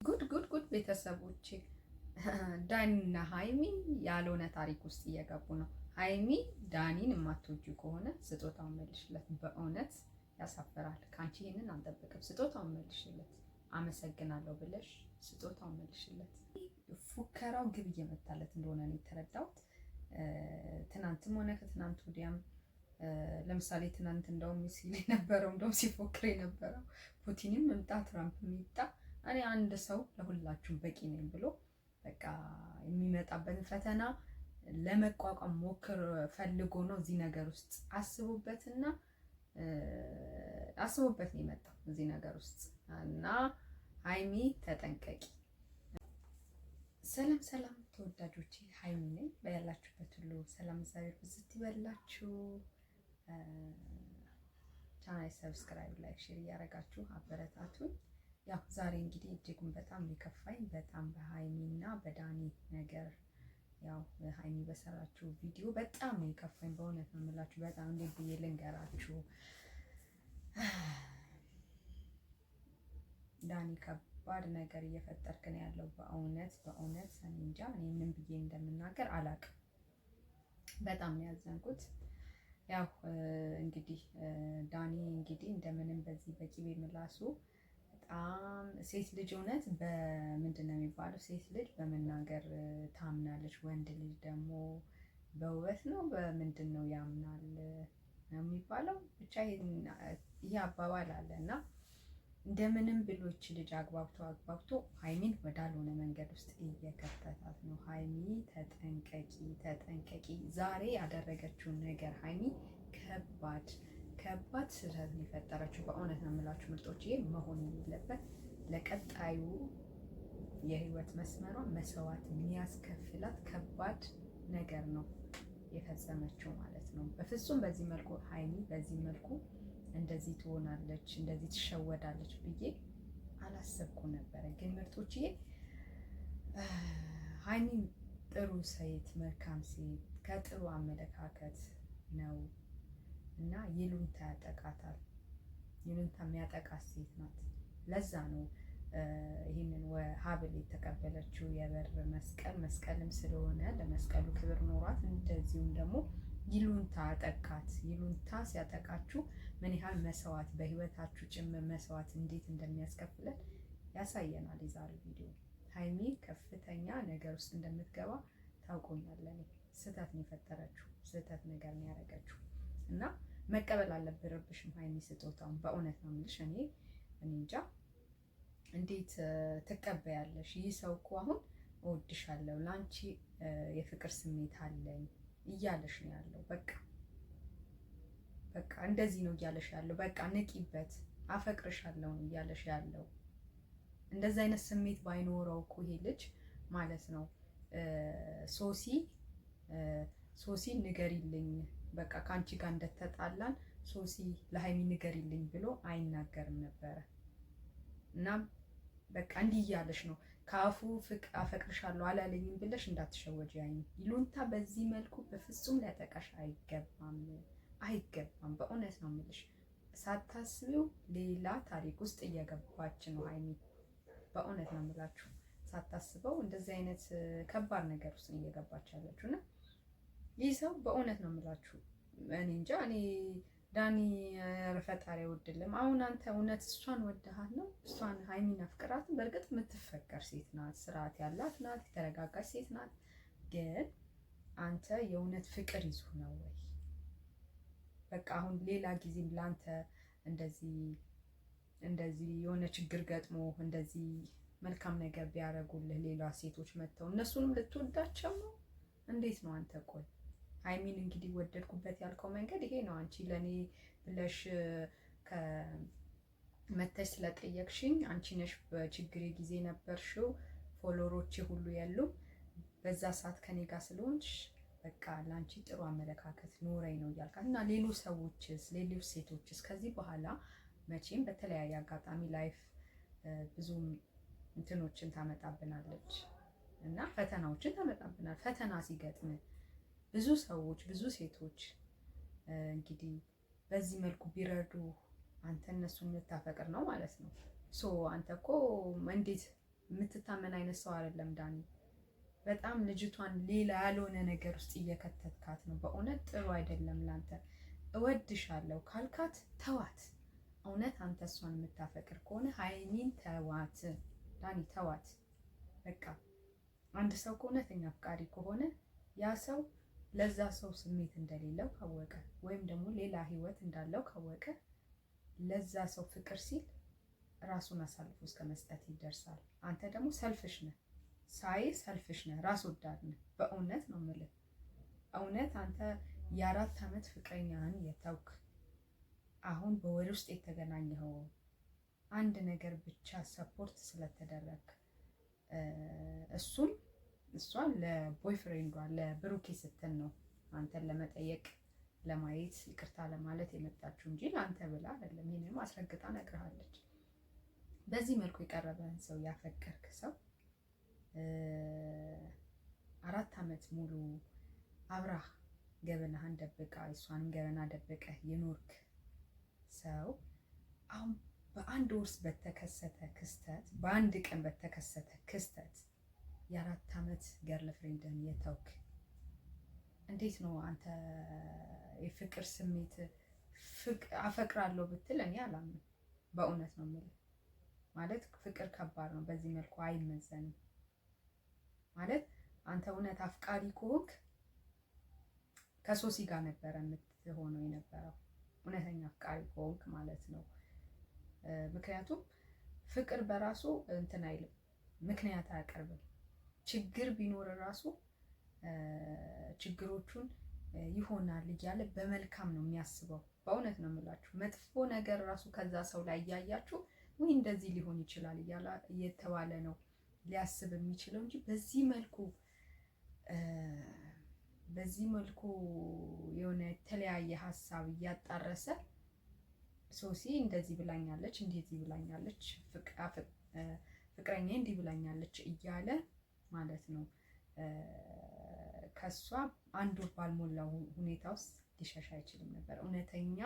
ጉድ ቤተሰቦቼ ዳኒና ሃይሚ ያልሆነ ታሪክ ውስጥ እየገቡ ነው። ሃይሚ ዳኒን የማትወጁ ከሆነ ስጦታውን መልሽለት። በእውነት ያሳፍራል። ከአንቺ ይህንን አንጠብቅም። ስጦታውን መልሽለት። አመሰግናለሁ ብለሽ ስጦታውን መልሽለት። ፉከራው ግብ እየመታለት እንደሆነ ነው የተረዳሁት። ትናንትም ሆነ ከትናንት ወዲያም ለምሳሌ ትናንት እንደውም ሲል የነበረው እንደውም ሲፎክር የነበረው ፑቲንም ምምጣ ትራምፕ የሚምጣ እኔ አንድ ሰው ለሁላችሁም በቂ ነኝ ብሎ በቃ የሚመጣበትን ፈተና ለመቋቋም ሞክር ፈልጎ ነው እዚህ ነገር ውስጥ አስቦበት ነው የመጣው እዚህ ነገር ውስጥ እና ሃይሚ ተጠንቀቂ። ሰላም ሰላም ተወዳጆቼ፣ ሃይሚ ነኝ። በያላችሁበት ሁሉ ሰላም እግዚአብሔር ብዝት ይበላችሁ። ቻናል ሰብስክራይብ፣ ላይክ፣ ሼር እያደረጋችሁ አበረታቱኝ። ያው ዛሬ እንግዲህ እጅጉን በጣም የከፋኝ በጣም በሃይሚና በዳኒ ነገር ያው ሃይሚ በሰራችሁ ቪዲዮ በጣም ነው የከፋኝ። በእውነት ነው የምላችሁ። በጣም እንዴት ብዬ ልንገራችሁ። ዳኒ ከባድ ነገር እየፈጠርክ ነው ያለው። በእውነት እኔ እንጃ እኔ ምን ብዬ እንደምናገር አላውቅም። በጣም ነው ያዘንኩት። ያው እንግዲህ ዳኒ እንግዲህ እንደምንም በዚህ በቂቤ ምላሱ በጣም ሴት ልጅ እውነት በምንድን ነው የሚባለው? ሴት ልጅ በመናገር ታምናለች፣ ወንድ ልጅ ደግሞ በውበት ነው በምንድን ነው ያምናል ነው የሚባለው። ብቻ ይሄ አባባል አለ እና እንደምንም ብሎች ልጅ አግባብቶ ሃይሚን ወዳልሆነ መንገድ ውስጥ እየከተታት ነው። ሃይሚ ተጠንቀቂ። ዛሬ ያደረገችውን ነገር ሃይሚ ከባድ ስህተት ነው የፈጠረችው። በእውነት ነው የምላችሁ ምርጦች፣ ይሄ መሆን የሌለበት ለቀጣዩ የህይወት መስመሯ መስዋዕት የሚያስከፍላት ከባድ ነገር ነው የፈጸመችው ማለት ነው። በፍጹም በዚህ መልኩ ሃይሚ በዚህ መልኩ እንደዚህ ትሆናለች፣ እንደዚህ ትሸወዳለች ብዬ አላሰብኩም ነበረ። ግን ምርጦችዬ ሃይሚ ጥሩ ሴት፣ መልካም ሴት ከጥሩ አመለካከት ነው እና ይሉንታ ያጠቃታል። ይሉንታ የሚያጠቃት ሴት ናት። ለዛ ነው ይህንን ሀብል የተቀበለችው የበር መስቀልም ስለሆነ ለመስቀሉ ክብር ኖሯት፣ እንደዚሁም ደግሞ ይሉንታ አጠቃት። ይሉንታ ሲያጠቃችሁ ምን ያህል መስዋዕት በህይወታችሁ ጭምር መስዋዕት እንዴት እንደሚያስከፍለን ያሳየናል የዛሬ ቪዲዮ። ሃይሚ ከፍተኛ ነገር ውስጥ እንደምትገባ ታውቆኛለን። ስህተት ነው የፈጠረችው፣ ስህተት ነገር ነው ያደረገችው እና መቀበል አልነበረብሽም ሃይሚ ስጦታውን። በእውነት ነው የምልሽ። እኔ እንጃ እንዴት ትቀበያለሽ? ይህ ሰው እኮ አሁን እወድሻለሁ፣ ለአንቺ የፍቅር ስሜት አለኝ እያለሽ ነው ያለው። በቃ እንደዚህ ነው እያለሽ ያለው። በቃ ንቂበት፣ አፈቅርሻለሁ ነው እያለሽ ያለው። እንደዚህ አይነት ስሜት ባይኖረው እኮ ይሄ ልጅ ማለት ነው ሶሲ ንገሪልኝ፣ በቃ ከአንቺ ጋር እንደተጣላን ሶሲ ለሃይሚ ንገሪልኝ ብሎ አይናገርም ነበረ። እና በቃ እንዲህ እያለሽ ነው ከአፉ አፈቅርሻለሁ አላለኝም ብለሽ እንዳትሸወጂ። ሃይሚ ይሉንታ በዚህ መልኩ በፍጹም ሊያጠቃሽ አይገባም። በእውነት ነው የምልሽ። ሳታስቢው ሌላ ታሪክ ውስጥ እየገባች ነው ሃይሚ። በእውነት ነው የምላችሁ። ሳታስበው እንደዚህ አይነት ከባድ ነገር ውስጥ እየገባች ያለችው እና ይህ ሰው በእውነት ነው የምላችሁ። እኔ እንጃ። እኔ ዳኒ ፈጣሪ አይወድልም። አሁን አንተ እውነት እሷን ወደሃት ነው? እሷን ሃይሚን አፍቅራትን። በእርግጥ የምትፈቀር ሴት ናት፣ ስርዓት ያላት ናት፣ የተረጋጋች ሴት ናት። ግን አንተ የእውነት ፍቅር ይዞ ነው ወይ? በቃ አሁን ሌላ ጊዜም ለአንተ እንደዚህ የሆነ ችግር ገጥሞ እንደዚህ መልካም ነገር ቢያደርጉልህ ሌላ ሴቶች መጥተው እነሱንም ልትወዳቸው ነው? እንዴት ነው አንተ? ቆይ ሃይሚን እንግዲህ ወደድኩበት ያልከው መንገድ ይሄ ነው። አንቺ ለኔ ብለሽ ከመተሽ ስለጠየቅሽኝ አንቺ ነሽ በችግሬ ጊዜ ነበርሽው፣ ፎሎወሮቼ ሁሉ የሉም በዛ ሰዓት ከኔ ጋር ስለሆንሽ በቃ ለአንቺ ጥሩ አመለካከት ኖረኝ ነው እያልካት እና ሌሎች ሴቶችስ ከዚህ በኋላ መቼም በተለያየ አጋጣሚ ላይፍ ብዙ እንትኖችን ታመጣብናለች እና ፈተናዎችን ታመጣብናል። ፈተና ሲገጥም ብዙ ሰዎች ብዙ ሴቶች እንግዲህ በዚህ መልኩ ቢረዱ አንተ እነሱን የምታፈቅር ነው ማለት ነው። አንተ እኮ እንዴት የምትታመን አይነት ሰው አይደለም ዳኒ። በጣም ልጅቷን ሌላ ያልሆነ ነገር ውስጥ እየከተትካት ነው። በእውነት ጥሩ አይደለም ላንተ። እወድሻለሁ ካልካት ተዋት። እውነት አንተ እሷን የምታፈቅር ከሆነ ሀይሚን ተዋት ዳኒ፣ ተዋት በቃ። አንድ ሰው ከእውነተኛ አፍቃሪ ከሆነ ያ ሰው ለዛ ሰው ስሜት እንደሌለው ካወቀ ወይም ደግሞ ሌላ ህይወት እንዳለው ካወቀ ለዛ ሰው ፍቅር ሲል ራሱን አሳልፎ እስከ መስጠት ይደርሳል። አንተ ደግሞ ሰልፍሽ ነህ፣ ሰልፍሽ ነህ፣ ራስ ወዳድ ነህ። በእውነት ነው የምልህ። እውነት አንተ የ4 ዓመት ፍቅረኛህን የተውክ አሁን በወር ውስጥ የተገናኘኸው አንድ ነገር ብቻ ሰፖርት ስለተደረግ እሷ ለቦይፍሬንዷ ለብሩኬ ስትል ነው አንተን ለመጠየቅ ለማየት ይቅርታ ለማለት የመጣችው እንጂ ለአንተ ብላ አይደለም። ይህንም አስረግጣ ነግርሃለች። በዚህ መልኩ የቀረበህን ሰው ያፈቀርክ ሰው 4 ዓመት ሙሉ አብራህ ገበናህን ደብቃ እሷንም ገበና ደብቀህ የኖርክ ሰው አሁን በአንድ ወርስ በተከሰተ ክስተት፣ በአንድ ቀን በተከሰተ ክስተት የ4 ዓመት ገርል ፍሬንድን የተውክ እንዴት ነው አንተ? የፍቅር ስሜት አፈቅራለሁ ብትል እኔ አላምንም። በእውነት ነው የምልህ። ማለት ፍቅር ከባድ ነው፣ በዚህ መልኩ አይመዘንም። ማለት አንተ እውነት አፍቃሪ ከሆንክ ከሶሲ ጋር ነበረ የምትሆነው የነበረው፣ እውነተኛ አፍቃሪ ከሆንክ ማለት ነው። ምክንያቱም ፍቅር በራሱ እንትን አይልም፣ ምክንያት አያቀርብም። ችግር ቢኖር ራሱ ችግሮቹን ይሆናል እያለ በመልካም ነው የሚያስበው። በእውነት ነው የምላችሁ። መጥፎ ነገር ራሱ ከዛ ሰው ላይ እያያችሁ ወይ እንደዚህ ሊሆን ይችላል እየተባለ ነው ሊያስብ የሚችለው እንጂ በዚህ መልኩ የሆነ የተለያየ ሀሳብ እያጣረሰ ሶሲ እንደዚህ ብላኛለች፣ እንደዚህ ብላኛለች፣ ፍቅረኛ እንዲህ ብላኛለች እያለ ማለት ነው ከሷ አንድ ወር ባልሞላው ሁኔታ ውስጥ ሊሸሽ አይችልም ነበር። እውነተኛ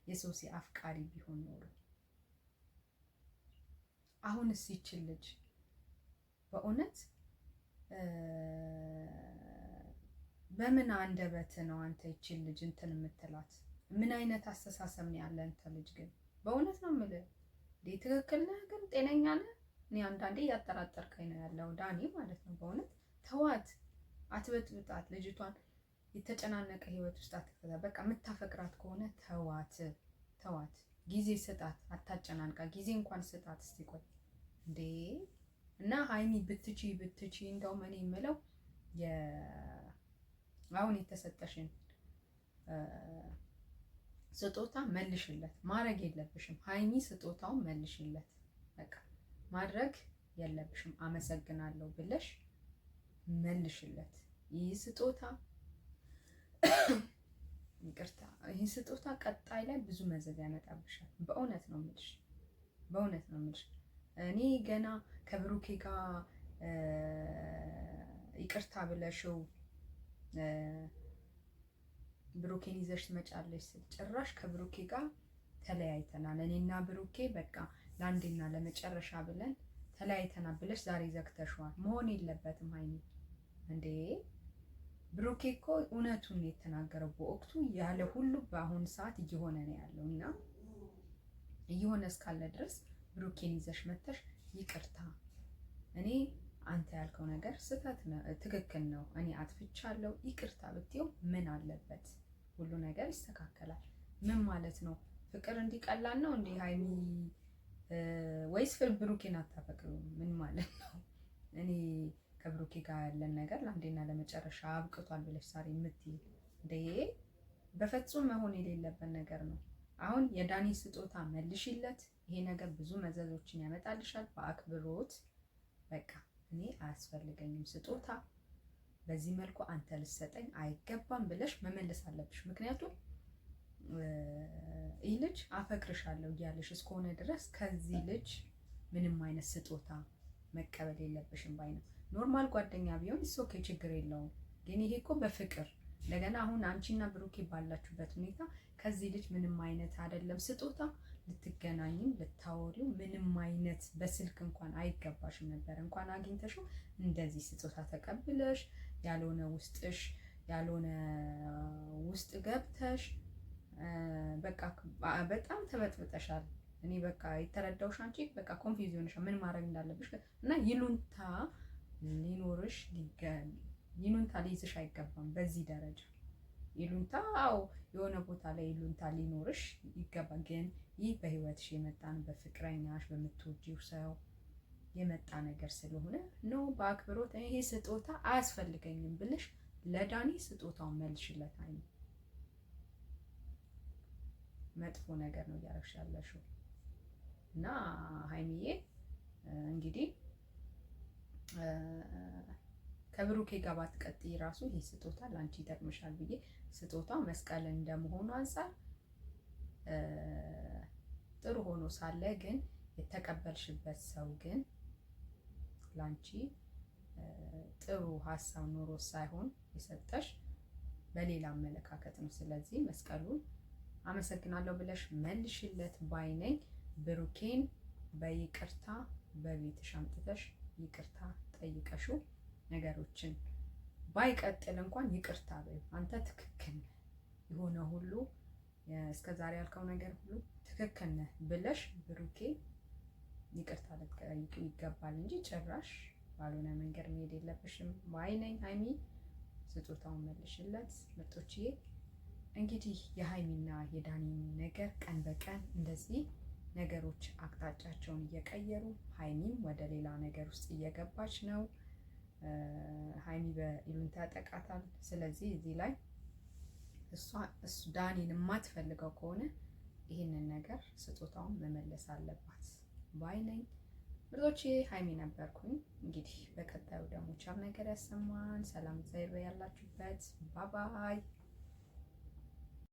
የሶሲ አፍቃሪ ቢሆን ኖሮ። አሁንስ ይችል ልጅ በእውነት በምን አንደበት ነው አንተ ይችል ልጅ እንትን የምትላት? ምን አይነት አስተሳሰብ ነው ያለ አንተ ልጅ? ግን በእውነት ነው የምልህ ትክክል ነህ? ግን ጤነኛ ነህ? እኔ አንዳንዴ እያጠራጠርከኝ ነው ያለው ዳኒ ማለት ነው። በእውነት ተዋት፣ አትበጥብጣት ልጅቷን። የተጨናነቀ ህይወት ውስጥ አትከታ። በቃ የምታፈቅራት ከሆነ ተዋት፣ ጊዜ ስጣት፣ አታጨናንቃ። ጊዜ እንኳን ስጣት። እስቲ ቆይ እንዴ! እና ሀይሚ ብትቺ እንደውም እኔ የምለው አሁን የተሰጠሽን ስጦታ መልሽለት። ማድረግ የለብሽም ሀይሚ፣ ስጦታውን መልሽለት። በቃ ማድረግ የለብሽም። አመሰግናለሁ ብለሽ መልሽለት። ይህ ስጦታ ይቅርታ፣ ይህ ስጦታ ቀጣይ ላይ ብዙ መዘዝ ያመጣብሻል። በእውነት ነው የምልሽ። እኔ ገና ከብሩኬ ጋር ይቅርታ ብለሽው ብሩኬን ይዘሽ ትመጫለሽ ስል ጭራሽ ከብሩኬ ጋር ተለያይተናል፣ እኔና ብሩኬ በቃ ለአንዴና ለመጨረሻ ብለን ተለያይተናል ብለሽ ዛሬ ዘግተሽዋል። መሆን የለበትም ሀይሚ እንዴ! ብሩኬ እኮ እውነቱን የተናገረው በወቅቱ ያለ ሁሉ በአሁኑ ሰዓት እየሆነ ነው ያለው እና እየሆነ እስካለ ድረስ ብሩኬን ይዘሽ መተሽ ይቅርታ፣ እኔ አንተ ያልከው ነገር ስህተት ነው፣ ትክክል ነው፣ እኔ አጥፍቻለሁ፣ ይቅርታ ብትይው ምን አለበት? ሁሉ ነገር ይስተካከላል። ምን ማለት ነው? ፍቅር እንዲቀላል ነው እንዴ ሀይሚ? ወይስ ብሩኬን አታፈቅሩም? ምን ማለት ነው? እኔ ከብሩኬ ጋር ያለን ነገር ለአንዴና ለመጨረሻ አብቅቷል ብለሽ ዛሬ የምትይ እንዴ? በፍጹም መሆን የሌለበት ነገር ነው። አሁን የዳኒ ስጦታ መልሽለት። ይሄ ነገር ብዙ መዘዞችን ያመጣልሻል። በአክብሮት በቃ እኔ አያስፈልገኝም ስጦታ፣ በዚህ መልኩ አንተ ልሰጠኝ አይገባም ብለሽ መመለስ አለብሽ። ምክንያቱም ይህ ልጅ አፈቅርሻለሁ እያለሽ እስከሆነ ድረስ ከዚህ ልጅ ምንም አይነት ስጦታ መቀበል የለብሽም ባይ ነው። ኖርማል ጓደኛ ቢሆን ኦኬ፣ ችግር የለውም። ግን ይሄ እኮ በፍቅር እንደገና አሁን አንቺና ብሩኬ ባላችሁበት ሁኔታ ከዚህ ልጅ ምንም አይነት አይደለም ስጦታ ልትገናኝም ልታወሪው ምንም አይነት በስልክ እንኳን አይገባሽም ነበር። እንኳን አግኝተሽው እንደዚህ ስጦታ ተቀብለሽ ያልሆነ ውስጥሽ ያልሆነ ውስጥ ገብተሽ በቃ በጣም ተበጥብጠሻል። እኔ በቃ የተረዳውሽ አንቺ በቃ ኮንፊውዝ ሆነሻል ምን ማድረግ እንዳለብሽ እና ይሉንታ ሊኖርሽ ይሉንታ ሊይዝሽ አይገባም። በዚህ ደረጃ ይሉንታ አዎ የሆነ ቦታ ላይ ይሉንታ ሊኖርሽ ይገባል። ግን ይህ በህይወትሽ የመጣን በፍቅረኛሽ በምትወጂው ሰው የመጣ ነገር ስለሆነ ነው በአክብሮት ይሄ ስጦታ አያስፈልገኝም ብለሽ ለዳኒ ስጦታውን መልሽለት። አይ መጥፎ ነገር ነው እያደረግሽ ያለሽው እና ሀይሚዬ እንግዲህ ከብሩኬ ጋር ባትቀጥይ ራሱ ይህ ስጦታ ለአንቺ ይጠቅምሻል ብዬ ስጦታው መስቀል እንደመሆኑ አንፃር ጥሩ ሆኖ ሳለ ግን የተቀበልሽበት ሰው ግን ላንቺ ጥሩ ሀሳብ ኖሮ ሳይሆን የሰጠሽ በሌላ አመለካከት ነው። ስለዚህ መስቀሉን አመሰግናለሁ ብለሽ መልሽለት ባይነኝ። ብሩኬን በይቅርታ በቤትሽ አምጥተሽ ይቅርታ ጠይቀሽው ነገሮችን ባይቀጥል እንኳን ይቅርታ በይ። አንተ ትክክል ነህ፣ የሆነ ሁሉ እስከዛሬ ያልከው ነገር ሁሉ ትክክል ነህ ብለሽ ብሩኬ ይቅርታ ልትጠይቂው ይገባል እንጂ ጭራሽ ባልሆነ መንገድ መሄድ የለብሽም ባይነኝ። ሀይሚ ስጦታውን መልሽለት ምርጦችዬ። እንግዲህ የሀይሚና የዳኒ ነገር ቀን በቀን እንደዚህ ነገሮች አቅጣጫቸውን እየቀየሩ ሀይሚም ወደ ሌላ ነገር ውስጥ እየገባች ነው። ሀይሚ በይሉኝታ ያጠቃታል። ስለዚህ እዚህ ላይ እሱ ዳኒን የማትፈልገው ከሆነ ይህንን ነገር ስጦታውን መመለስ አለባት ባይ ነኝ። ምርጦቼ ሀይሚ ነበርኩኝ። እንግዲህ በቀጣዩ ደግሞ ቻል ነገር ያሰማን። ሰላም እግዚአብሔር ያላችሁበት። ባባይ